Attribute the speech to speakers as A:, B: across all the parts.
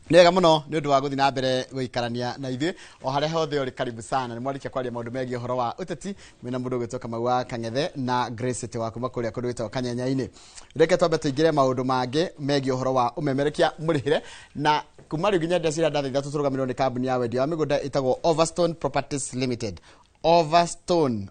A: Nega muno ni undu wa guthi na mbere guikarania na ithuĩ o harĩa hothe uri karibu sana ni mwarikia kwaria maundu megie horo wa uteti mwina mundu gwitoka Maua Kang'ethe na Grace Tĩ wa kuma kuria kundu gwitwo Kanyanya-inĩ. Reke twambe tuingire maundu mangi megie horo wa umemerekia murihire na kuma riu nginya ndacira ndathaitha tuturugamirwo ni kambuni ya wendia wa migunda itagwo Overstone Properties Limited. Overstone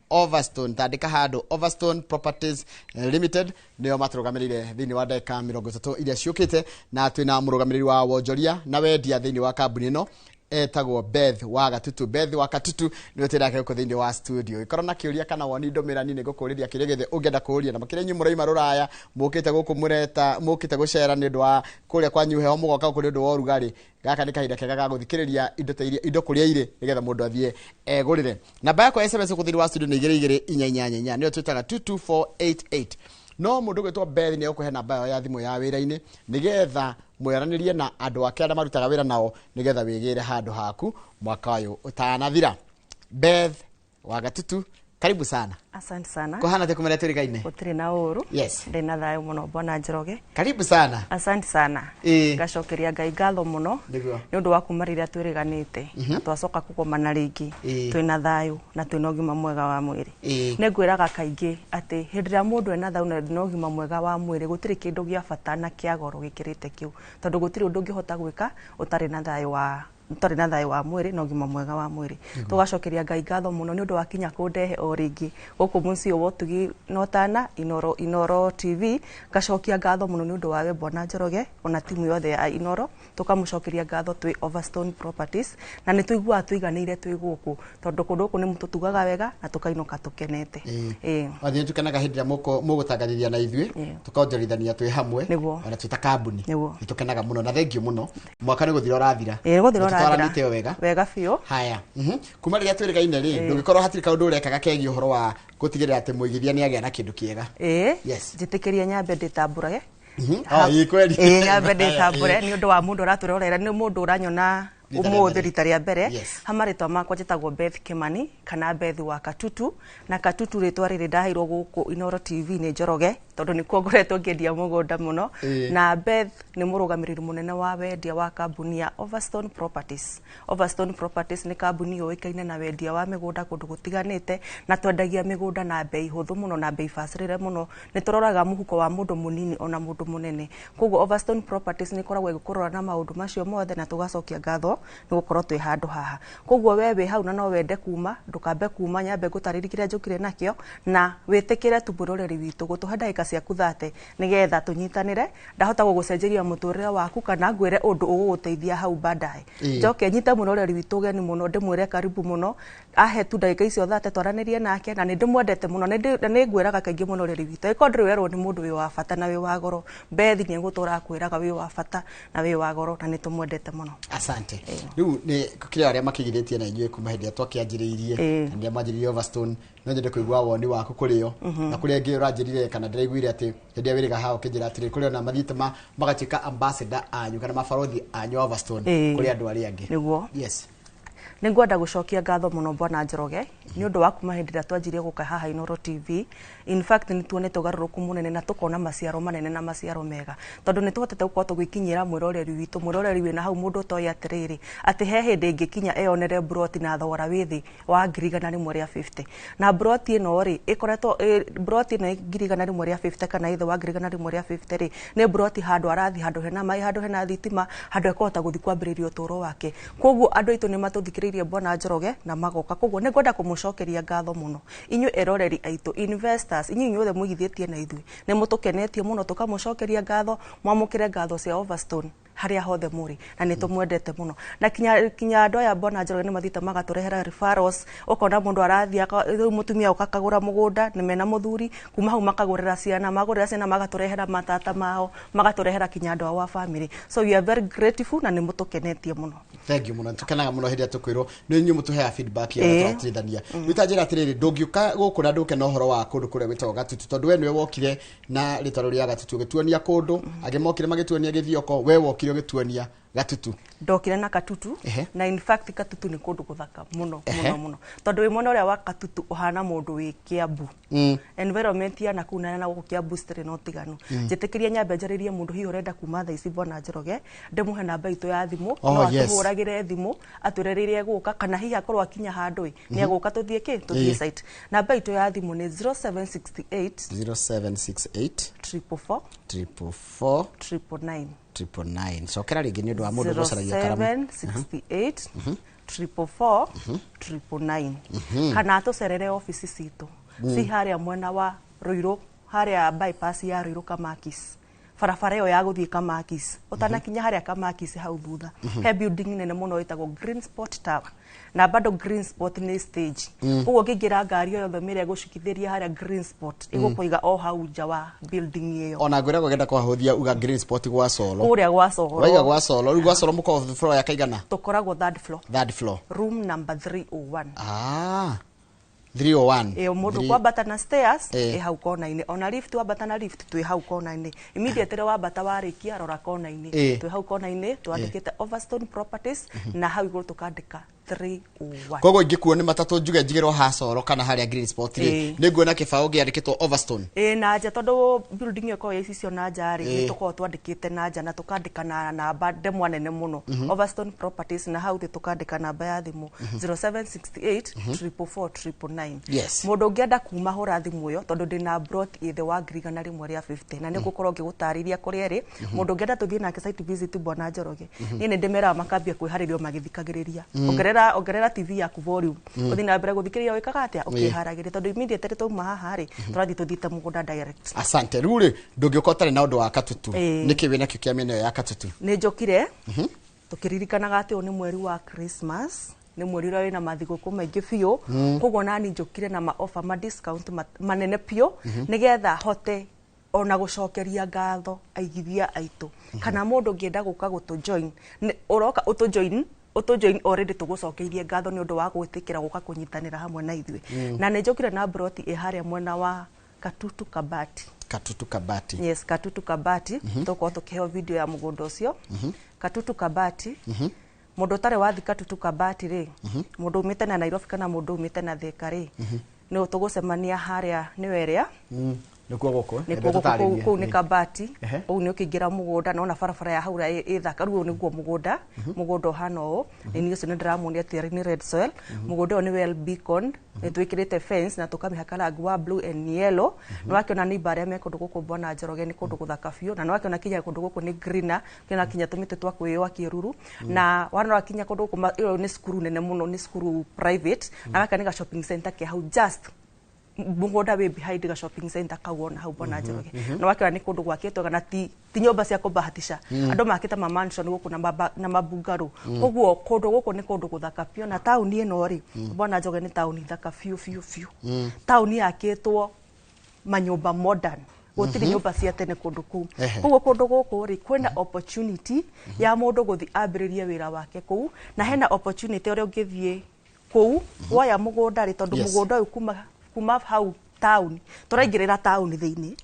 A: tandika handu Overstone Properties Limited nio maturugamirire thiini wa ndeka 30 iria ciukite na twina murugamiriri wa wonjoria na wendia thiini wa kambuni ino etagwo Beth wa Gatutu. Beth wa Gatutu niwe tirake uko thiini wa studio. Ikoro na kiuria kana woni ndomirani ni gukuriria kiregethe ungenda kuria na makire nyu muraima ruraya mukite guku mureta mukite gucera ni ndwa kuria kwa nyuhe o mugoka kuri ndu wa urugari gaka ni kahinda kega ga guthikiriria indo ta iria indo kuria ire nigetha mundu athie egurire. Namba yako SMS ku thiini wa studio ni 224 niyo twitaga 22488. No mundu gwitwo Beth ni ukuhe namba yo ya thimu ya wira-ini nigetha mweranirie na andu ake arĩa marutaga wira nao nigetha wigire handu haku mwaka uyu utanathira. Beth wa Gatutu, karibu sana.
B: Asante sana.
A: Kuhana te kumere turikaine.
B: Gutiri na uru.
A: Yes.
B: Ndina thayo muno Bwana Njoroge.
A: Karibu sana.
B: Asante sana. Gacokeria Ngai ngatho muno.
A: Niguo.
B: Ni undu wa kumariria twiriganite. Twacoka kugomana ringi. Twina thayo na twina ugima mwega wa mwiri. Ne ngwiraga kaingi ati hindira mundu ena thayo na ndina ugima mwega wa mwiri gutiri kindu gia bata na kia goro gikirite kiu. Tondu gutiri undu ngihota gwika utari na thayo wa tari na thayo wa mwiri na ugima mwega wa mwiri. Tugacokeria Ngai ngatho muno ni undu wa kinya kundehe o ringi guku munsi o wotugi notana Inoro TV. Gacokia ngatho muno ni undu wa we Bwana Njoroge ona timu yothe ya Inoro. Tukamucokeria ngatho twi Overstone Properties na ni tuigua tuiganire twi guku tondu kundu ku ni mututugaga wega na tukainuka tukenete.
A: Wathie tukanaga hindira mugutangariria na ithuĩ tukonjorithania twi hamwe ona twita kambuni nitukenaga muno na thengiũ muno. Mwaka ni guthira urathira. Twaranite wega
B: wega biũ.
A: Haya kuma rĩrĩa twĩrĩgaine rĩ ndũgĩkorwo hatirĩ kaũndũ ũrekaga kegie ũhoro wa gũtigĩrĩra atĩ mũigithia nĩ agĩa na kĩndũ kĩega. Yes,
B: njĩtĩkĩria nyambe ndĩtambũrage.
A: Kweli
B: nyambe ndĩtambũre nĩ ũndũ wa mũndũ ũratũrorera nĩ mũndũ ũranyona umuthi rita rĩa mbere. Hamaritwa makwa njĩtagwo Beth Kimani kana Beth wa Gatutu na Gatutu ritwa rĩrĩ ndaheirwo gũkũ Inoro TV nĩ Njoroge tondu nĩ kuo ngoretwo ngĩendia mũgũnda mũno. Na Beth nĩ mũrũgamĩrĩri mũnene wa wendia wa kambuni ya Overstone Properties. Overstone Properties nĩ kambuni yũĩkaine na wendia wa mĩgũnda kũndũ gũtiganĩte na twendagia mĩgũnda na bei hũthũ mũno na bei bacĩrĩre mũno. Nĩ tũroraga mũhuko wa mũndũ mũnini ona mũndũ mũnene. Koguo Overstone Properties nĩ koragwo ĩgĩkũrora na maũndũ macio mothe na tũgacokia ngatho ni gukorwo twi handu haha. Koguo wewe hau na no wende kuma ndukambe kuma nyambe gutarĩria kĩrĩa njũkire nakĩo na wĩtĩkĩre tũmũroreri witũ gũtũhe ndagĩka ciaku 30 nigetha tũnyitanĩre ndahota gũgũcenjeria mũtũrĩre waku kana ngwĩre ũndũ ũgũgũteithia hau baadaye. Njoke nyite mũroreri witũ geni mũno ndĩmwĩre karibu mũno ahe tu ndagĩka icio 30 twaranĩrie nake na nĩ ndĩmwendete mũno na nĩ ngwĩraga kaingĩ mũroreri witũ ĩkorwo ndĩrĩ werwo nĩ mũndũ wĩ wa bata na wĩ wa goro Beth nĩ gũtũra kwĩraga wĩ wa bata na wĩ wa goro na nĩ tũmwendete mũno.
A: Asante. Riu ni kire aria makigiritie na inyuĩ kuma hindi twakianjiriirie na ndia manjiririe Overstone no nyende kuigua woni waku kurio na kuria ngi uranjirire kana ndiraiguire ati hindi wiriga hao kinjira atiri kurio na mathitama magachika ambassador anyu kana mabarothi anyu Overstone kuria andu aria angi. Niguo. Yes.
B: Ningwenda gucokia ngatho muno Bwana Njoroge ni undu wa kuma hindi twanjirie guka haha Inoro TV. In fact ni tuonete ugaruruku munene na tukona maciaro manene na maciaro mega tondu ni tuhotete gukorwo tugwikinyira mwiroreri witu mwiroreri wina hau mundu toya atiriri ati he hindi ngikinya eyonere broti na thogora withi wa ngirigana rimwe rĩa 50 na broti ino ri ikoretwo broti na ngirigana rimwe rĩa 50 kana ithe wa ngirigana rimwe rĩa 50 ri ni broti handu arathi handu hena mai handu hena thitima handu ekota guthi kwambĩrĩria ũtũro wake. Koguo andu aitu ni matuthikiririe Bwana Njoroge na magoka. Koguo ni ngwenda kumucokeria ngatho muno inyu eroreri aitu investors inyu inyuothe muigithĩtie na ithuĩ nĩ mũtũkenetie mũno tukamucokeria ngatho mwamũkĩre ngatho cia Overstone haria hothe muri na nĩ tũmwendete mũno na kinya andu aya Bwana Njoroge nĩ mathita magatũrehera referrals ukona mundu arathia mutumia ukakagura mũgũnda nĩ mena mũthuri kuma hau makagũrĩra ciana magatũrehera matata mao magatũrehera kinya andu wa family. So we are very grateful na nĩ mũtũkenetie mũno.
A: Thank you muno tukanaga muno hindi tukwirwo ni nyu mutuhea feedback ya twatithania nitanjira atiriri ndungiuka gukura nduke na uhoro wa kundu kuria gwitagwo Gatutu tondu we niwe wokire na ritaro ria Gatutu gituonia kundu agimokire magituonia githioko we wokire gituonia Gatutu.
B: Ndokire na Katutu na in fact Katutu ni kundu guthaka muno muno tondu we mwena uria wa Katutu uhana mundu wi Kiambu environment ya nakuna na Kiambu stere no tiganu njitikiria nyambe njaririe mundu hi urenda kuma tha ici Bwana Njoroge ndimuhe namba itu ya thimu no atuhuragire thimu aturirie guka kana hi akorwo akinya handu ni aguka tuthie tuthie site namba itu ya thimu ni 0768 444 999 so kera ringi ni ndu wa mundu gocaragia karamu 768 444 999 kana tucerere office citu si haria mwena wa Ruiru haria bypass ya Ruiru Kamakis farafara yo ya guthie Kamakis utanakinya haria Kamakis hau thutha he building nene muno itagwo Green Spot Tower na bado Green Spot ni stage ugo ngingira ngari yo yothe mire gucukithiria haria Green Spot igukuiga o hau nja wa building iyo ona ngwira gugenda kwahuthia uga Green Spot gwa Solo uria gwa Solo waiga gwa Solo ru gwa Solo muko floor ya kaigana tukoragwo third floor room number 301 301 mundu kwambata na stairs hau kona-ini ona lift wambata na lift twi hau kona-ini immediately wambata warikia rora kona-ini twi hau kona-ini twandikite Overstone Properties na hau iguru tukandika 301 kogo ingikuo ni matatu njuge njigirwo ha Solo kana haria Green Spot ri ninguona kibao giandikitwo Overstone na nja tondu building yo ko icicio na nja ri tuko twandikite na nja na tukandika na namba ndemwa nene muno Overstone Properties na hau tukandika namba ya thimu 0768 444 999 mundu ngienda kuma hura thimu yo tondu ndina brought ithe wa ngirigana rimwe ria 50 na nigukorwo ngigutariria kuria ri mundu ngienda tuthie nake site visit Bwana Njoroge ni ndimera makambia kwiharirio magithikagiriria ongerera TV yaku volume uthi na mbere guthikiriria wikaga atia ukiharagiria tondu immediately tuma haha ri turathi tuthite mugunda direct asante ruri ndungikotare na undu wa Katutu niki wina kyo kia mene ya Katutu ni njokire tukiririkanaga ati ni mweri wa Christmas ni mweri uria wina mathiguku maingi biu koguo nani njokire na offer ma discount manene piu nigetha hote ona gucokeria ngatho aigithia aitu kana mundu ngienda guka gutu join uroka utu join already tugocokeirie ngatho ni undu wa gwitikira guka kunyitanira hamwe na ithwe na ni njokire na broti haria mwena wa Katutu Kabati yes Katutu Kabati tuko tukiheo video ya mugunda ucio Katutu Kabati mundu tare wathi Katutu Kabati ri mundu umite na Nairobi kana mundu umite na Thika ri ni tugucemania haria ni weria nikuo goko ku ni Kabati u ni ukingira mugunda na ona farafara ya haura ithaka ruo niguo mugunda hano ni ucio ndiramunia tiri ni red soil mugunda ni well beacon twikirite fence na tukamihaka rangi wa blue and yellow no wakiona ni bare me kundu guku Bwana Njoroge ni kundu guthaka biu na no wakiona kinya kundu guku ni greener kina kinya tumite twa kwiwa kiruru na wana wakinya kundu guku iyo ni skuru nene muno ni skuru private na gaka ni ga shopping center ke hau just mugunda we behind ga shopping center kawona hau Bwana Njoroge no wakiona ni kundu gwakitwo kana ti nyumba cia kubahatisha andu makita ma mansion guku na mabungaru koguo kundu guku ni kundu guthaka pio na town ino ri Bwana Njoroge ni town thaka fiu town yakitwo manyumba modern gutiri nyumba cia tene kundu ku koguo kundu guku ri kwena opportunity ya mundu guthi ambiririe wira wake ku na hena opportunity uri ungithie ku waya mugunda ri tondu mugunda uyu kuma hau town turaingirira town thiini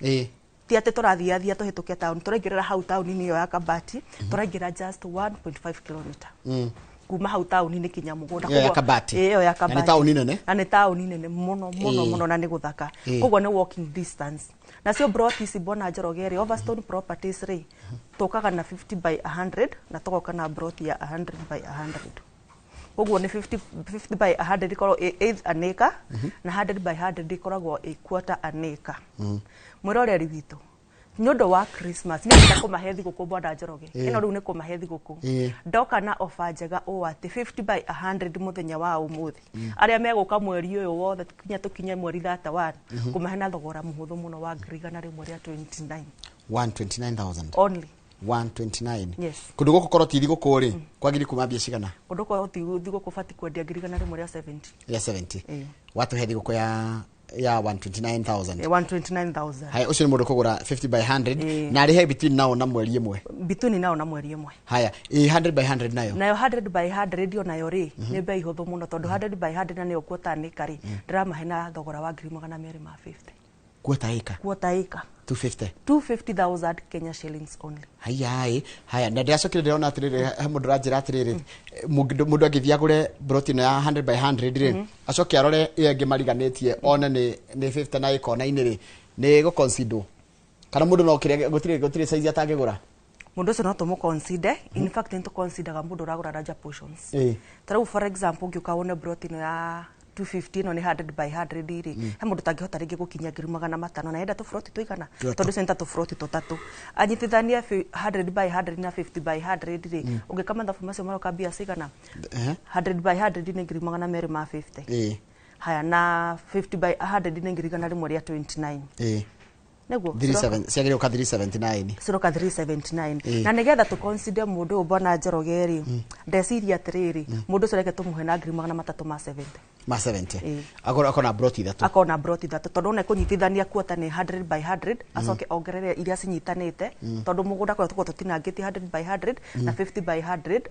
B: ti ate turathiathia tuhituke town turaingirira hau town ni yo ya Kabati turaingira just 1.5 km kuma hau town ni kinya mugunda
A: ya Kabati
B: iyo ya Kabati
A: ni town nene
B: na town nene muno na ni guthaka koguo ni walking distance na cio brotis Bwana Njoroge ri Overstone Properties ri tukaga na 50 by 100 na tugoka na broti ya 100 by 100 koguo ni 50 by 100 ikorwo an acre na 100 by 100 ikoragwo a quarter an acre mwiroreri witu nyondo wa Christmas ni ndako mahethi guku Bwana Njoroge ino riu ni ku mahethi guku ndoka na offer njega o ati 50 by 100 muthenya wa umuthi aria meguka mweri uyu wothe tukinya mweri 31 kumahena thogora muhuthu muno wa ngirigana rimwe ria
A: 129,000
B: only
A: 129
B: yes
A: kundu guku korwo ti thiguku ri kwagiri kumambia cigana
B: kundu korwo ti thiguku fati kwendia ngirigana rimwe ria
A: 70 watu hethi guku ya 129,000
B: 129,000
A: haya ucio ni mundu kugura 50 by 100 na ari he between nao na mweri imwe haya 100 by 100 nayo 100 by 100 ndio nayo ri ni bei huthu muno tondu 100 by 100 na ni ukuota ni kari ndirama hena thogora wa 250 quarter acre
B: 250,000 Kenya shillings only.
A: Haya na ndacokire ndirona atiriri mundu ranjira atiriri mundu angithia gure broti ya 100 by 100 ri acoke arore iyo ingi mariganitie ona ni 50 na ikona ini ri ni go consider kana mundu no kire gutire size atangigura
B: mundu ucio no tumu consider in fact into consider ga mundu uragura larger portions tarau for example ngiuka wone broti ya 250 no ni 100 by 100 ri he mundu tangihota ringi gukinya 500 na enda tu froti tuigana tondu senta tu froti tutatu anyitithania 100 by 100 na 50 by 100 ri ungikama thabu macio maroka bia cigana 100 by 100 ni 250 haya na 50 by 100 ni 29 nego
A: 37 siagire uka 379
B: siroka 379 na nigetha tu consider mundu ubona Njoroge ndeciria atiriri mundu ucio reke tumuhe na 370
A: ma 70 akona broti thatu
B: tondu one kunyitithania kuota ni 100 by 100 acoke ongerere iria cinyitanite tondu mugunda kwa tuko tutinangitie 100 by 100 na 50 by 100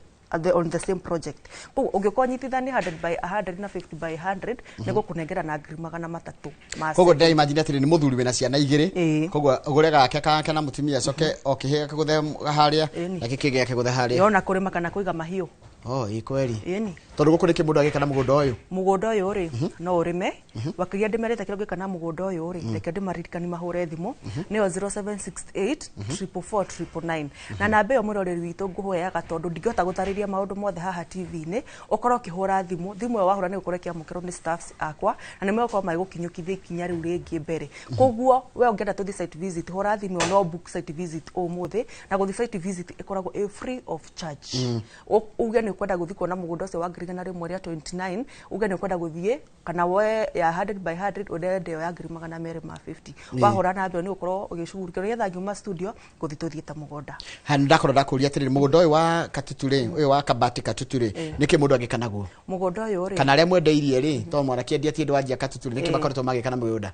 B: on the same project. Koguo ungikonyitithania 100 by 100 na 50 by 100 nego kunengera na 300.
A: Koguo ndai imagine atiri ni muthuri wina ciana igiri koguo ugurega gake kake na mutumia acoke okihe kuguthe haria na kiki yake guthe haria
B: yona kurima kana kuiga mahiu
A: ikweli tondu guku niki mundu agikana mugunda uyu ri
B: no urime wakiria ndimerete kiro gikana mugunda uyu ri reke ndimaririkani mahure thimu niyo 0768 444 na namba yo muroreri witu nguhoyaga tondu ndingihota gutariria maundu mothe haha TV-ini ukoro kihura thimu yo wahura ni ukore kiamukiro ni staffs akwa na ni meko mai gukinyukithia kinya riu ringi mbere koguo we ungenda tuthi site visit hura thimu no book site visit umuthi na guthi site visit ikoragwo free of charge uge ni kwenda guthi kuona mugunda ucio wa ngirigana rimwe ria 29 uge ni kwenda guthie kana we ya 100 by 100 udende ya 250 wahura na mbere ni ukorwo ugicugurikira getha ngiuma studio guthi tuthieta mugunda
A: hani ndakora ndakuria atiriri mugunda uyu wa Katuturi uyu wa Kabati Katuturi niki mundu agikanaguo
B: mugunda uyu ri
A: kana ria mwendeirie ri to mwana kiendia ti ndu wanjia Katuturi niki makoretwo magikana mugunda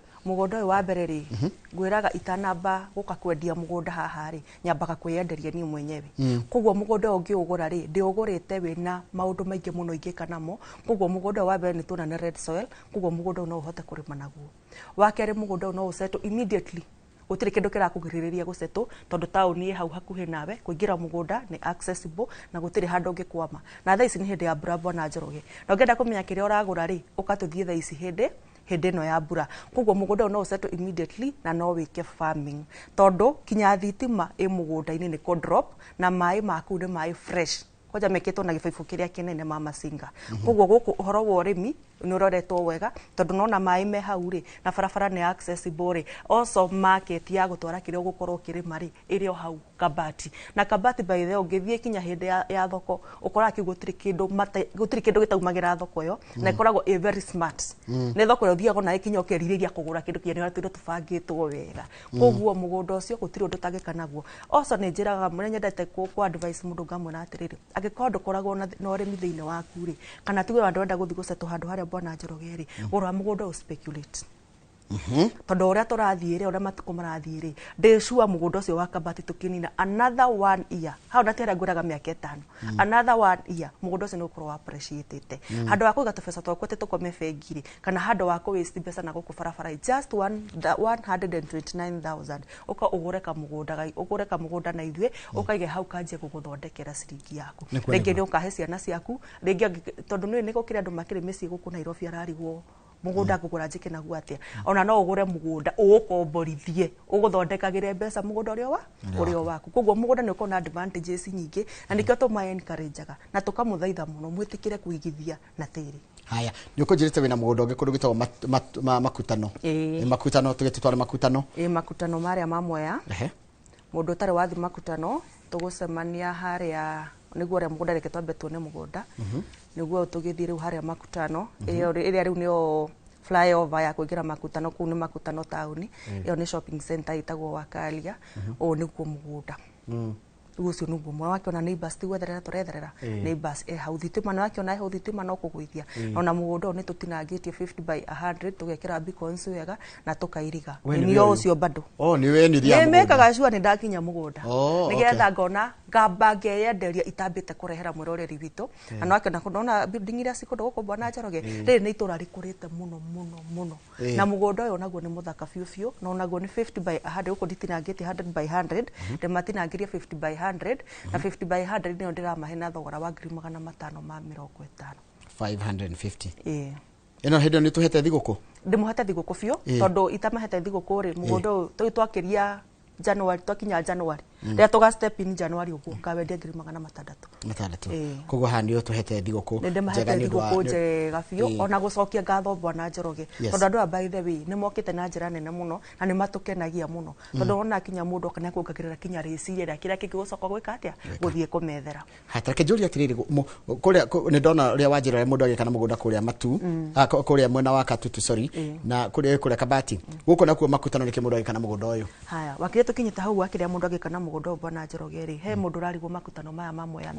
B: uyu wa mbere ri ngwiraga itanamba guka kwendia mugunda haha ri nyambaga kwiyenderia ni mwenyewe koguo mugunda ungi ugura ri ndiugurite wina maundu maingi muno ingikanamo koguo mugunda wa mbere ni tuna na red soil koguo mugunda no uhote kurima naguo wakere mugunda no useto immediately gutire kindu kirakugiririria guseto tondu tauni hau hakuhi nawe kuingira mugunda ni accessible na gutire handu ngikwama na thaa ici ni hindi ya Bravo na Njoroge na ngenda kumenya kiria uragura ri ukatuthie thaa ici hindi no ya mbura koguo mugunda no useto immediately na no wike farming tondu kinya thitima i mugunda-ini ni ko drop na mai maku ni mai fresh koja meketwo na gibaibu kiria kinene mama singa koguo guku uhoro wa urimi ni uroretwo wega tondu nona mai me hau ri na barabara ni accessible ri also market ya gutwara kiria gukorwo kirima ri irio hau Kabati na Kabati by the ungithie kinya hindi ya thoko ukora ki gutiri kindu gitaumagira thoko yo na ikoragwo very smart ne thoko yo thiago na ikinya ukiririria kugura kindu kiene twiro tubangitwo wega koguo mugunda ucio gutiri undu tangikanaguo also ni njiraga mure nyendete ku advice mundu ngamwira atiriri agikorwo ndukoragwo na urimi thiini waku ri kana tuge wandu wenda guthi guceto handu haria Bwana Njoroge ri gura mugunda u speculate tondu uria turathie ri uria matuko marathie ri ndicua mugunda ucio wa Kabati tukinina another 1 year hau natera nguraga miaka 5 another 1 year mugunda ucio ni ukorwo appreciate handu wa kuiga tubesa twakwa tukome bengiri kana handu wa ku waste mbeca na guku barabara just 129,000 uka ugureka mugunda na ithue ukaige hau kanje guguthondekera ciringi yaku ringi ni ukahe ciana ciaku ringi tondu ni gukira andu makiri micii guku Nairobi ararigwo mugunda ngugura njike naguo atia ona no ugure mugunda ugukomborithie uguthondekagire mbeca mugunda urio waku koguo mugunda ni ukona advantages nyingi na nikio tuma encourageaga na tukamuthaitha muno mwitikire kuigithia na tiri
A: haya ni ukujirite wina mugunda ungi kundu gitwa makutano makutano tugitwara makutano
B: makutano maria mamwe mundu tare wathi makutano tugucemania haria niguo ria mugunda reke twambe tuone mugunda niguo tugithie riu haria makutano iria riu nio flyover ya kuingira makutano kuu ni makutano town iyo ni shopping center itagwo Wakalia o niguo mugunda ucio nuguo mwa wakiona neighbors tigwetherera turetherera neighbors hau thitima na wakiona hau thitima no kugwithia ona mugunda ni tutinangitie 50 by 100 tugekira beacons wega na tukairiga ni ucio bado
A: ni we ni ria
B: mugunda mekaga sure ni ndakinya mugunda nigetha ngona ngamba ngeyenderia itambite kurehera mwiroreri witu na no akena kuona building iria cikondo guko Bwana Njoroge riri ni itura rikurite muno na mugunda uyu naguo ni muthaka fiu na naguo ni 50 by 100 guko nditinangite 100 by 100 de matinangiria 50 by 100 na 50 by 100 ni ndiramahe na thogora wa 550
A: 550 ino hindo ni tuhete thiguku
B: ndimuhete thiguku fiu tondu itamahete thiguku ri mugunda uyu twakiria January twakinya January ria tuga step in January uguo ngawendia 600
A: kogo hani yo tuhete thiguku
B: njega ni thiguku njega fiu ona gucokia ngatho Bwana Njoroge tondu andu by the way ni mokite na njira nene muno na ni matukenagia muno tondu ona kinya mundu kana kuongagirira kinya reciria ria kira kigucoka gwika atia guthie kumethera
A: hatake njuri atiriri kuria ni ndona ria wanjira mundu agikana mugunda kuria matu kuria mwena wa Katutu na kuria Kabati guko nakuo makutano ni kimundu agikana mugunda uyu
B: haya wakire tukinyita hau akiria mundu agikana mugunda Bwana Njoroge ri he mundu rarigo makutano maya mamwe ya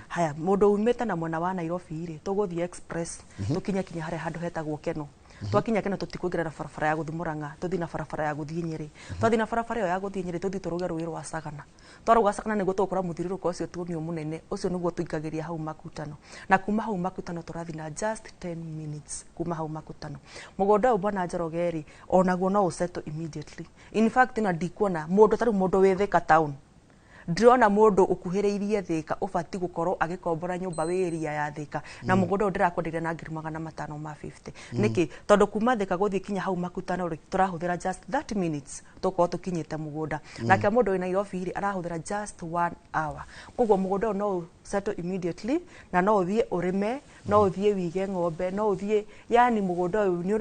B: haya mundu umete na mwena wa Nairobi ri tuguthie express tukinya kinya hare handu hetagwo Keno twakinya Keno tutikuingira na barabara ya guthi Murang'a tuthi na barabara ya guthi Nyeri twathi na barabara yo ya guthi Nyeri tuthi turuge rũĩ rwa Sagana twaruga Sagana niguo tukura muthiruruko ucio tuonio munene ucio niguo tuikagiria hau makutano na kuma hau makutano turathi na just 10 minutes kuma hau makutano mugunda Bwana Njoroge ri onaguo no useto immediately in fact na ndikuona mundu taru mundu wi Thika town ndirona mundu ukuhiriirie Thika ubati gukorwo agikombora nyumba wi area ya Thika na mugunda ndirakwenderia na 550 niki tondu kuma Thika guthie kinya hau makutano ri turahuthira just 30 minutes tuko tukinyite mugunda nake mundu wi Nairobi ri arahuthira just 1 hour koguo mugunda no settle immediately na no uthie urime no uthie wige ng'ombe no uthie yani mugunda uyu ni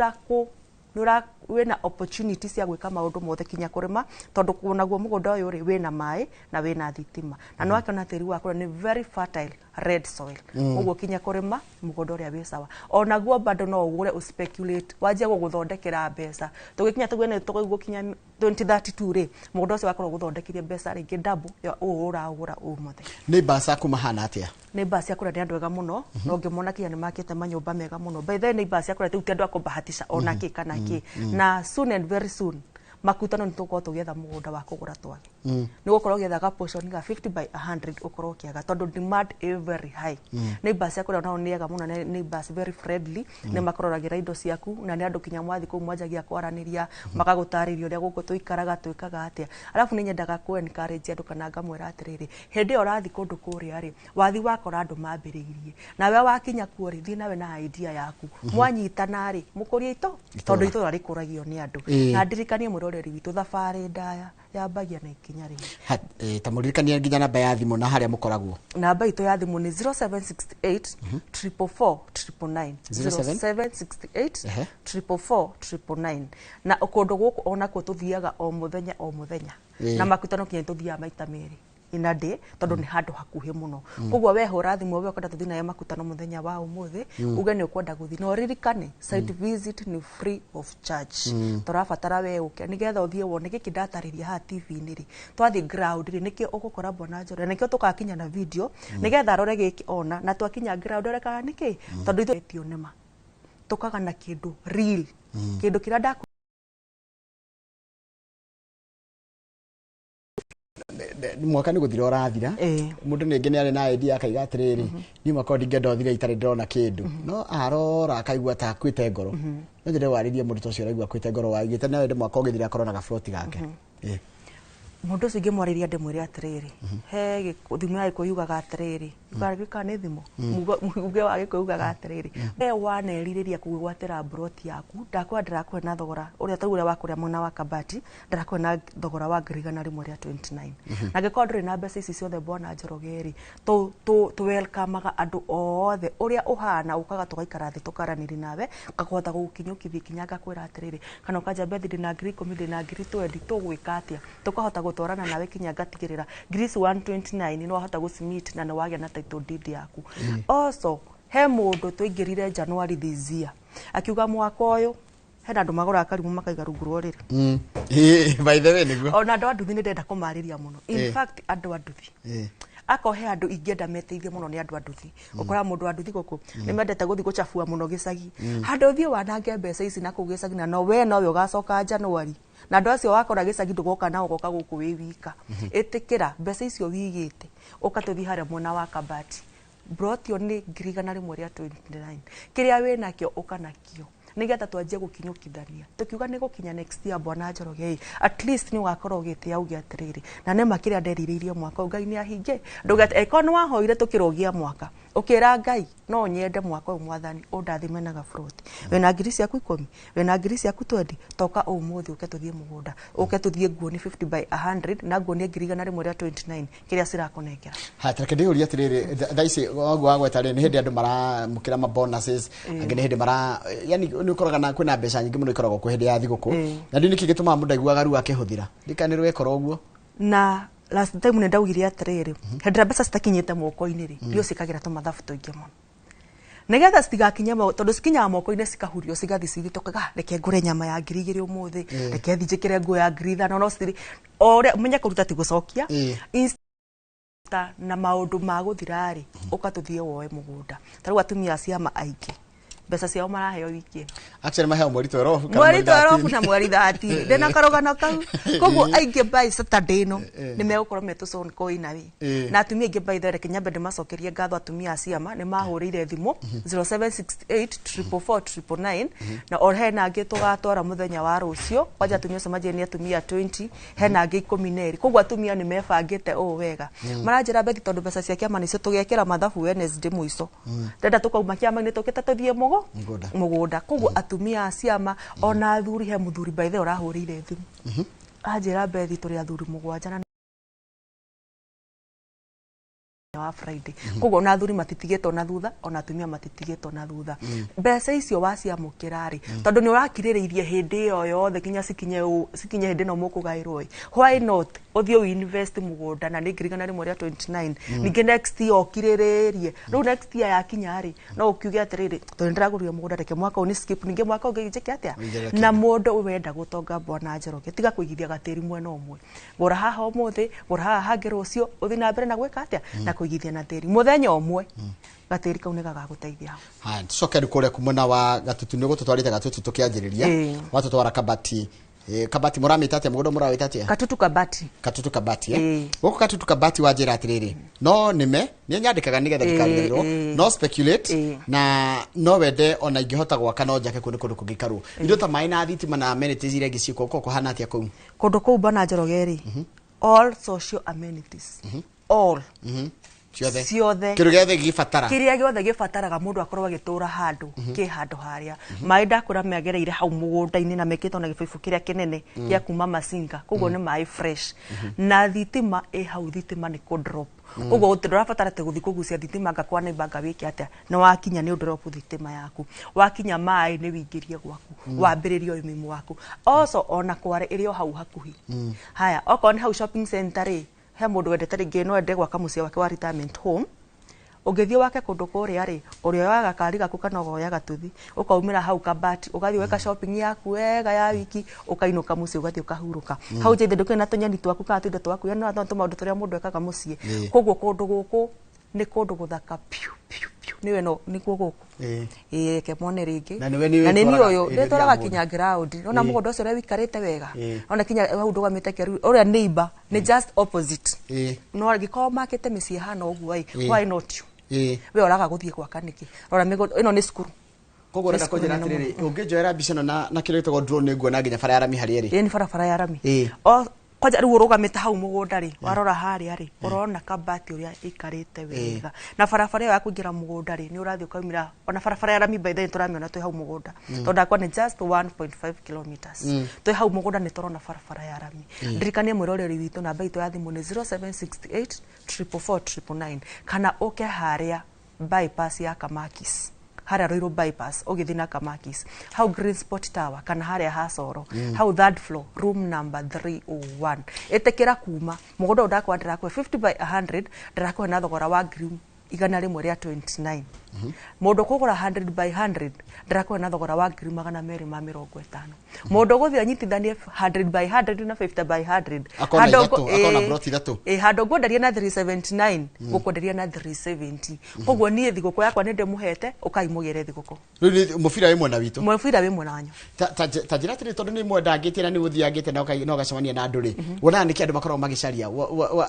B: wina opportunities ya gwika maundu mothe kinya kurima tondu kuonaguo mugunda uyu ri wina mai na wina thitima na no akona tiri wakura ni very fertile red soil uguo kinya kurima mugunda uria wi sawa onaguo bado no ugure speculate wajia guthondekera mbeca tugikinya tugwene tuguo kinya 2032 ri mugunda ucio wakorwo guthondekirie mbeca ringi double ya uragura umothe
A: ni basa kumahana atia
B: ni basi akura ni andu ega muno no ngimona kinya ni makite manyumba mega muno by the ni basi akura tu andu akobahatisha ona ki kana ki na soon and very soon makutano nituko tugetha mugunda wa kugura twake ni gukorwo getha ga portion ga 50 by 100 ukorwo kiaga tondu demand is very high ni basi akura nao ni ega muno ni basi very friendly ni makororagira indo ciaku na ni andu kinya mwathi ku mwanjagia kwaraniria makagutariria uria guko tuikaraga twikaga atia alafu ni nyendaga ku encourage andu kana ngamwira atiriri hindi urathi kundu kuria ri wathi wakora andu mambiriirie nawe wakinya ku ri thi nawe na idea yaku mwanyitana ri mukuria ito tondu ito ari kuragio ni andu na ndirikanie mwiroreri witu thabari ndaya yambagia na ikinya ri
A: tamuririkania nginya namba ya thimu na haria mukoragwo
B: namba itu ya thimu ni 0768 444 0768 444 na ukundu guku ona ko tuthiaga o muthenya na makutano kinya tuthiaga maita meri ina day tondu ni handu hakuhi muno koguo we hura thimu we kwenda tuthi naye makutano muthenya wa umuthi uge ni ukwenda guthi no ririkane site visit ni free of charge turabatara we uke nigetha uthie wone giki ndatariria ha TV ni ri twathi ground ri niki ugukora Bwana Njoroge nikio tukakinya na video nigetha rore giki ona na twakinya ground reka niki tondu ithu etio nema tukaga na kindu real kindu kira
A: mwaka ni guthira urathira mundu ningi ni ari na idea akaiga atiriri ni mwaka ndingenda thira itari ndirona kindu no arora akaigua ta kwite ngoro no ndire waririe mundu tocio araigua kwite ngoro wagite nawe ndi mwaka ngithira korona ga float gake
B: mundu ucio ngimwariria ndimwire atiriri he thimu ya kuyugaga atiriri ukarika ni thimu muge wa kuyugaga atiriri we waneririria kugwatira broti yaku ndakwendera kwena thogora uria taure wakuria mwena wa Kabati ndarakwena thogora wa ngirigana rimwe ria 29 na gikondre na mbeca ici ciothe Bwana Njoroge ri tu welcome andu othe uria uhana ukaga tugaikara thi tukaraniri nawe ngakota gukinyukithia kinyanga kwira atiriri kana ukaja bethi na ngiri 10 na ngiri 20 tugwika atia tukahota gutwarana nawe kinya ngatigirira ngiri 129 no hota gusimit na wagya na title deed yaku also he mundu tuingirire January this year akiuga mwaka uyu he andu magora karimu makaiga rungu roriri
A: by the way niguo
B: ona andu anduthi ni ndenda kumariria muno in fact andu akohe andu ingenda meteithie muno ni andu anduthi ukora mundu anduthi guku ni mendete guthi guchafua muno gicagi handu uthie wanange mbeca ici na kugicagi na no we nowe ugacoka January na andu acio wakora gicagi ndugoka na ugoka guku wi wika itikira mbeca icio wigite ukatuthi haria mwena wa Kabati brotio ni ngirigana rimwe ria 29 kiria we nakio ukanakio nigetha twanjie gukinyukithania tukiuga ni gukinya next year Bwana Njoroge at least ni ugakorwo ugite auge atiriri na ne makiria ndeririirie mwaka ngai ni ahinge ndugate ekono wahoire tukirogia mwaka ukira ngai no nyende mwaka mwathani undathimenaga fruit wena ngiri ciaku 10 wena ngiri ciaku 20 toka umuthi uke tuthie mugunda uke tuthie nguoni 50 by 100 na nguoni ngirigana rimwe ria 29 kiria cirakonekera
A: ha tareke uria atiriri thaici wagwetare ni hindi andu maramukira ma bonuses angene hindi mara yani ni ukoraga na kwina mbeca nyingi muno ikoragwo ku hindi ya thiguku na ndi niki gituma mundu aiguaga ru akihuthira ndikanirwe ikoro uguo
B: na last time ne ndaugire atiriri hedra mbeca citakinyite moko-ini ri ndio cikagira tumathabu tuingi muno negetha citigakinya tondu cikinya moko-ini cikahurio cigathi cigitokaga reke ngure nyama ya ngiri igiri umuthi reke thijikire nguo ya ngiri ithano no ciri ore menya kuruta ti gucokia na maundu ma guthirari ukatuthie woe mugunda taru atumia ciama aingi mbeca ciao maraheo wiki
A: actually maheo mweri twero
B: na mweri 30 ndena karogana kau koguo aingi by Saturday no ni megukoro metucon coin nawi na atumia aingi by there Kenya bende macokerie ngatho atumia ciama ni mahurire thimu 0768444999 na orhena angi tugatwara muthenya wa rucio kwaja atumia samajeni atumia 20 hena angi 12 koguo atumia ni mebangite o wega maranjira bethi tondu mbeca cia kiama nicio tugekera mathabu Wednesday muico ndenda tukauma kiama ni tukita tuthie mugunda koguo atumia ciama ona athuri he muthuri by the urahurire thimu anjira bethi turi athuri mugwanja na wa Friday koguo na athuri matitigetwo na thutha ona atumia matitigetwo na thutha mbeca icio waciamukirari tondu ni urakiririirie hindi yo yothe kinya sikinye hindi no mukugairwo why not uthio invest mugunda na ni ngirigana rimwe ria 29 ninge next year okiriririe no next year yakinyari no ukiuge atiriri tondu ndiraguria mugunda reke mwaka uni skip ninge mwaka ungijike atia na mundu wenda gutonga Bwana Njoroge tiga kuigithia gatiri mwena umwe gura haha umuthi gura haha hangi rucio uthi na mbere na gwika atia na kuigithia na tiri muthenya umwe gatiri kau ni gagaguteithia
A: ha tucoke kure kumuna wa gatutu ni gututwarite gatutu tukianjiriria watutwara Kabati Kabati muramita atia mugondo murawita atia
B: katutu Kabati
A: goko katutu Kabati wajira atiriri no nime ni nyandikaga nigetha gikarirwo no speculate na no wende ona ingihota gwaka no njake kundu kugikaru indo ta mai na thitima na amenities iria ngiciuko koko hana atia kuu
B: kundu kuu Bwana Njoroge ri all social amenities all ciothe kiria giothe gibataraga mundu akorwo agitura handu ki handu haria mai ndakura megereire hau mugunda-ini na mekito na gibibu kiria kinene gia kuma Masinga koguo ni mai fresh na thitima hau thitima ni ku drop koguo utirabatara te guthi kugucia thitima ngakwa na ibanga wiki atia no wakinya ni drop thitima yaku wakinya mai ni wingirie gwaku wambiririo umimu waku also ona kware irio hau hakuhi haya okon hau shopping center ri he mundu wendete ringi no ende gwaka mucie wake wa retirement home ugithio wake kundu kuria ri uria wa gakari gaku kana goya gatuthi ukaumira hau Kabati ugathi weka shopping yaku wega ya wiki ukainuka mucie ugathi ukahuruka hau je nduke na tunyani twaku ka tuindo twaku ya no tonto maundu turia mundu ekaga mucie koguo kundu guku ni kundu guthaka piu niwe no ni guku ke mone ringi na ni uyu ndetoraga kinya ground ona mugondo ucio ria wikarite wega ona kinya hau ndugamite keru uria neighbor ni just opposite no giko makete micie hana uguo why not you we oraga guthie gwaka niki ora migondo ino ni skuru
A: koguo renda kunjira atiriri ungijoera mbica no na kirito go drone nguo na nginya bara ya rami hari eri
B: ni bara ya rami o kwaja riu urugamite hau mugunda ri warora haria ri urona Kabati uria ikarite wega na barabara ya kuingira mugunda ri ni urathi ukaumira ona barabara ya rami by the turamiona twi hau mugunda tonda kwa ni just 1.5 kilometers twi hau mugunda ni turona barabara ya rami ndirikanie mwiroreri witu namba itu ya thimu ni 0768444999 kana uke haria bypass ya Kamakis haria Roiro bypass ogithina Kamakis hau Green Spot Tower kana haria Hasoro hau third floor room number 301 etekera kuma mugondo ndakwa ndirakwe 50 by 100 ndirakwe na thogora wa green igana rimwe ria 29 mundu kugura 100 by 100 ndirakuwa na thogora wa 250 mundu guthi anyitithanie 100 by 100 na 50 by 100
A: akona broti ithatu
B: hando ngwendaria na 379 gukwenderia na 370 koguo nie thiguku yakwa ninde muhete ukaimugire thiguku
A: riu mufira wimwe na witu
B: mufira wimwe nanyo
A: ta jira tiri tondu ni mwendangite na ni guthiangite na ugacemania na andu ri wona ni kiandu makorwo magicaria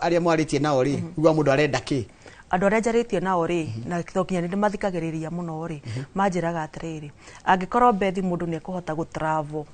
A: aria mwaritie nao ri igwa mundu arenda ki
B: andu aria njaritie nao ri na thokinya ni mathikagiriria muno ri manjiraga atiriri angikorwo bethi mundu ni ekuhota gu travel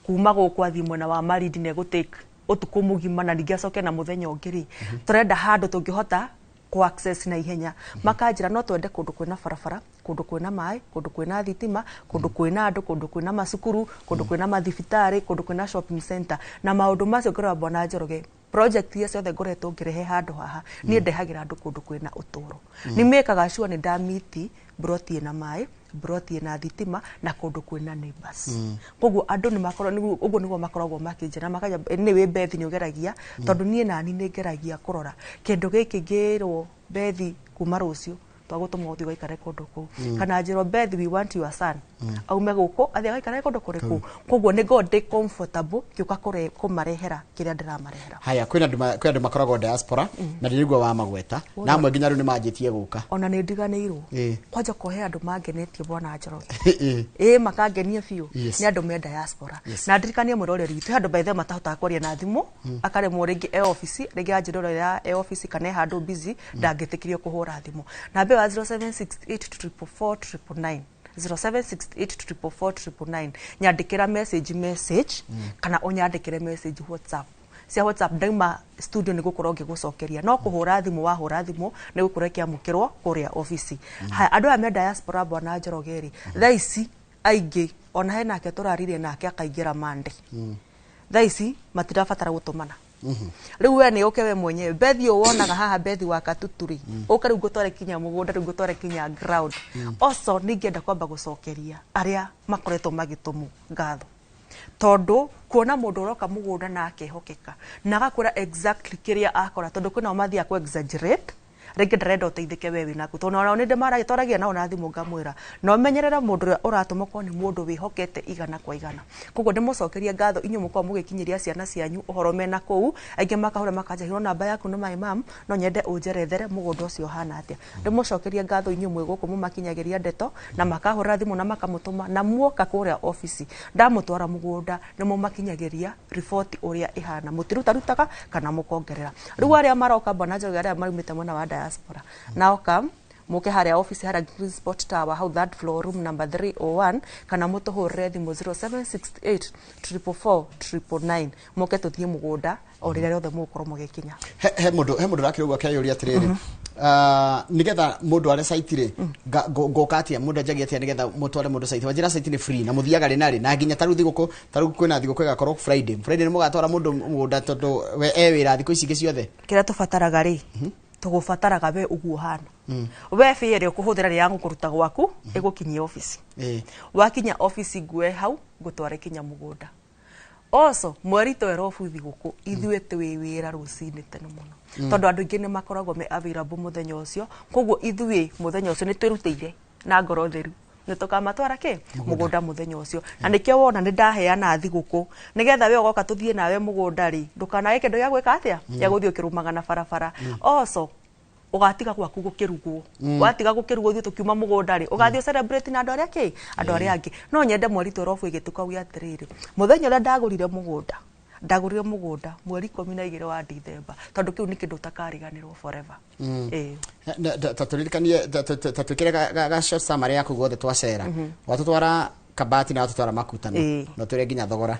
B: kuma guku athi mwena wa Marindi ne gutake utuku mugima na ningi acoke na muthenya ungiri turenda handu tungihota ku access na ihenya makanjira no twende kundu kwina barabara kundu kwina mai kundu kwina thitima kundu kwina andu kundu kwina masukuru kundu kwina mathibitari kundu kwina shopping center na maundu macio ngora Bwana Njoroge project ya ciothe ngoretwo ngirehe handu haha ni ndehagira andu kundu kwina uturo ni mekaga sure ni ndamiti broti na mai broti na thitima na kundu kwina neighbors koguo andu ni makorwo uguo niguo makoragwo makinjira makaja ni we bethi ni ugeragia tondu nie nani ni ngeragia kurora kindu giki ngirwo bethi kuma rucio twagutuma uthi gaikare kundu ku kana njiro bethi we want your son aume guku athi gaikare kundu kuriku koguo ni god comfortable kiuka kumarehera kiria ndiramarehera
A: haya kwina andu makoragwo diaspora na ndirigwa wa magweta na amwe nginya riu ni manjitie guka
B: ona ni ndiganirwo kwanja kohe andu mangenetie Bwana Njoroge makangenia biu ni andu me diaspora na ndirikanie mwirore ritu andu baithe matahota kwaria na thimu akaremwo ringi office ringi anjirora ya office kana handu busy ndangitikirio kuhura thimu na be wa 0768444999 0768444999 nyandikira message kana onyandikire message WhatsApp cia WhatsApp ndaima studio ni gukorwo ngigucokeria no kuhura thimu wa hura thimu ni gukorwo kiamukirwo kuria office andu a me diaspora Bwana Njoroge thaici aingi ona he nake turarire nake akaingira mande thaici matirabatara gutumana riu we ni uke we mwenyewe bethi wonaga haha bethi wa Katuturi uka riu gutware kinya mugunda riu gutware kinya ground also ningienda kwamba gucokeria aria makoretwo magitumu ngatho tondu kuona mundu uroka mugunda na akehokeka na agakura exactly kiria akora tondu kwina mathia ku exaggerate ringi ndarenda uteithike wewe naku tondu ona ninde mara gitoragia na ona thimu ngamwira no menyerera mundu uratuma ko ni mundu wihokete igana kwa igana koguo ndimucokeria ngatho inyu mukwa mugikinyiria ciana cianyu uhoro mena kou aingi makahura makajahiro namba yaku no my mom no nyende unjerethere mugunda ucio hana atia ndimucokeria ngatho inyu mwe guku mumakinyagiria ndeto na makahura thimu na makamutuma na muoka kuria office ndamutwara mugunda nimumakinyagiria report uria ihana mutirutaga kana mukongerera riu aria maroka Bwana Njoroge aria marumite mwena wa diaspora now come muke haria office haria Green Sport Tower how that floor room number 301 kana mutuhurire thimu 0768444999 muke tuthie mugunda orire rothe mukorwo mugikinya
A: he mundu rakirugwa kayuri atiriri nigetha mundu are site ri ngokatia mundu njagi atia nigetha mutware mundu site wajira site ni free na muthiaga ri nari na nginya taru thiguku kwina thiguku igakorwo Friday ni mugatwara mundu mugunda tondu we wira thiku ici ciothe
B: kira tubataraga ri tugubataraga we uguo hana we fiere kuhuthira ri yangu kuruta gwaku igukinyia office wakinya office ngwe hau ngutware kinya mugunda also mwerito erofu thiguku ithue twi wira rucini tene muno tondu andu ingi ni makoragwo me available muthenya ucio koguo ithue muthenya ucio ni twirutire na ngoro theru nitukamatwara ki mugunda muthenya ucio na nikio wona ni ndaheana thiguku nigetha we ugoka tuthie nawe mugunda ri ndukanae kindu gya gwika atia ya guthio kirumaga na barabara also ugatiga gwaku gukirugwo watiga gukirugwo thio tukiuma mugunda ri ugathio celebrate na andu aria ki andu aria angi no nyende mwerito rofu igituka atiriri muthenya uria ndagurire mugunda mweri 12 wa December tondu kiu ni kindu takariganirwo forever
A: taturirikanie tatukire ga short summary yaku gothe twacera watutwara kabati na watutwara makutano no turi nginya thogora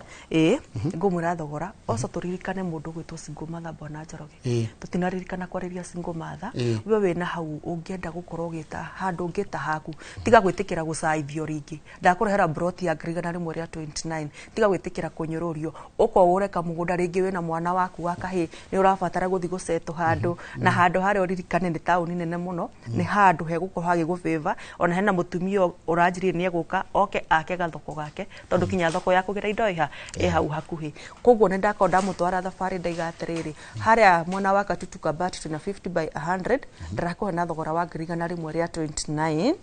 A: ngumura thogora also turirikane mundu gwitwo single mother Bwana Njoroge tutinaririkana kwariria single mother we wena hau ungienda gukorwo gita handu ngita haku tiga gwitikira gucaithio ringi ndakurehera broti ya grigana rimwe ria 29 tiga gwitikira kunyururio uko ureka mugunda ringi wena mwana waku wa kahi ni urabatara guthi guceto handu na handu haria uririkane ni tauni nene muno ni handu he gukorwo hagi gufeva ona hena mutumio uranjirie ni eguka oke
B: gake gathoko gake tondu kinya thoko ya kugira indo iha hau hakuhi koguo ne ndako ndamutwara thabari ndaiga atiriri haria mwana wa Katutu Kabati tuna 50 by 100 ndirakuhe na thogora wa ngirigana rimwe ria 29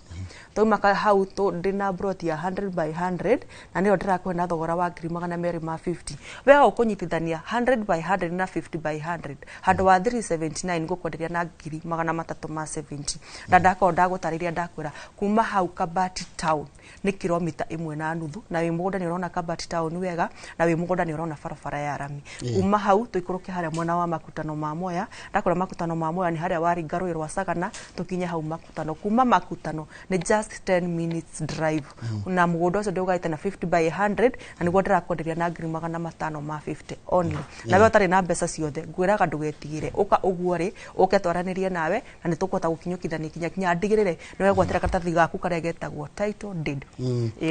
B: toimaka hau to ndina broti ya 100 by 100 na nio ndirakuhe na thogora wa ngiri magana meri ma 50 wega ukunyitithania 100 by 100 na 50 by 100 handu wa 379 ngukwenderia na ngiri magana matatu ma 70 na ndako ndagutariria ndakwira kuma hau Kabati town ni kilomita 1.5 na wi mugunda ni urona Kabati town wega na wi mugunda ni urona barabara ya rami kuma hau tuikuruke haria mwana wa makutano ma Moya ndakora makutano ma Moya ni haria wari ngaru rwa Sagana tukinye hau makutano kuma makutano ni just 10 minutes drive na mugunda ucio ndugaite na 50 by 100 na niguo ndirakwenderia na ngiri magana matano ma 50 only na we utari na mbeca ciothe ngwiraga ndugetigire uka uguo ri uke twaranirie nawe na nitukwota gukinyukithania kinya ndigirire ni we gwatira karatathi gaku karia getagwo title deed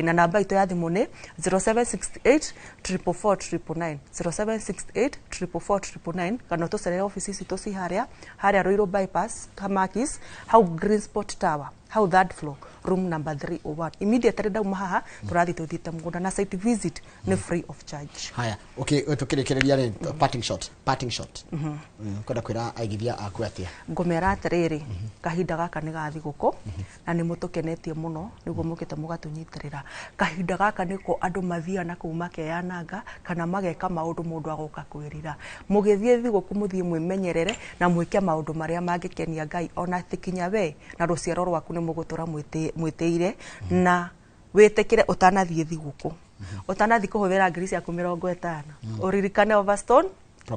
B: na namba itu ya thimu ni 0768 444 0768 444 kana tucerere ofisi citu ci haria Ruiru bypass Kamakis hau Green Spot Tower how that floor room number 301 immediately dauma haha turathi tuthite mugunda na site visit ni free of charge.
A: Haya okay tukirekereria ni parting shot kwenda kwira aigithia aku atia
B: ngomera atiriri kahinda gaka ni gathi guko na ni mutukenetie muno niguo mukite mugatunyitirira kahinda gaka niko andu mathia na kuma keyananga kana mageka maundu mundu agoka kwirira mugithie thiguku muthie mwimenyerere na mwike maundu maria mangikenia Ngai ona tikinya we na ruciaro rwaku ni mugutura mwiteire na witekire utanathie thiguku utanathi kuhuvira ngiri ciaku 50 uririkane Overstone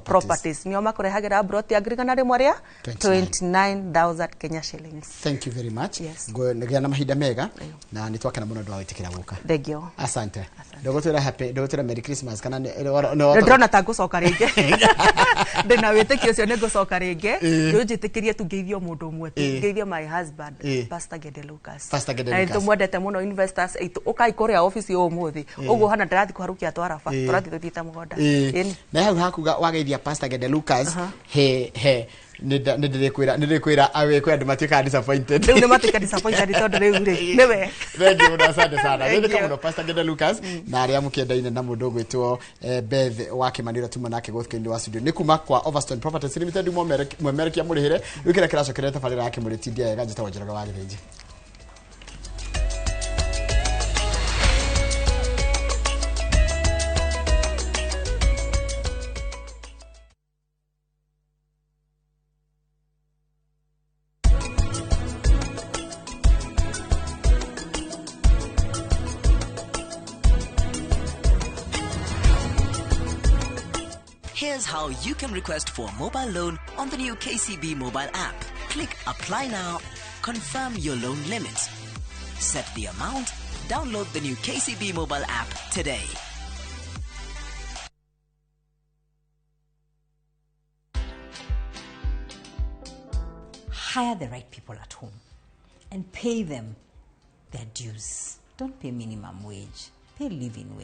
B: Properties nio makurehagira broti ya ngirigana rimwe ria 29,000 Kenya shillings.
A: Thank you very much.
B: Yes.
A: Go ngia na mahida mega na nitwakana muno ndwa witikira guka.
B: Thank you.
A: Asante. Ndogotwira happy ndogotwira Merry Christmas kana
B: no ndrona ta gucoka ringi ndina witikio cio ni gucoka ringi njitikirie tungeithio mundu umwe tungeithio my husband Pastor Gede Lucas.
A: Pastor Gede Lucas
B: tumwendete muno investors itu ukai kuria office umuthi uguo hana ndirathi kuharukia twarafa turathi tuthita mugonda
A: na hau hakuga wageithia Pastor Gede Lucas he nidirikwira awe kwa andu matuika disappointed
B: riu ni matuika disappointed tondu riu ri niwe
A: thank you muno asante sana ndio kama Pastor Gede Lucas na aria mukiendaine na mundu gwitwo Beth wa Kimanira tuma nake gothkendi wa studio nikuma kwa Overstone Properties Limited mwemerekia murihire wikira kiracokere tabarira yake muritindia yega njita wajiraga wa githinji.
C: Here's how you can request for a mobile loan on the new KCB mobile app. Click Apply Now, confirm your loan limit, set the amount, download the new KCB mobile app today.
D: Hire the right people at home and pay them their dues. Don't pay minimum wage, pay living wage.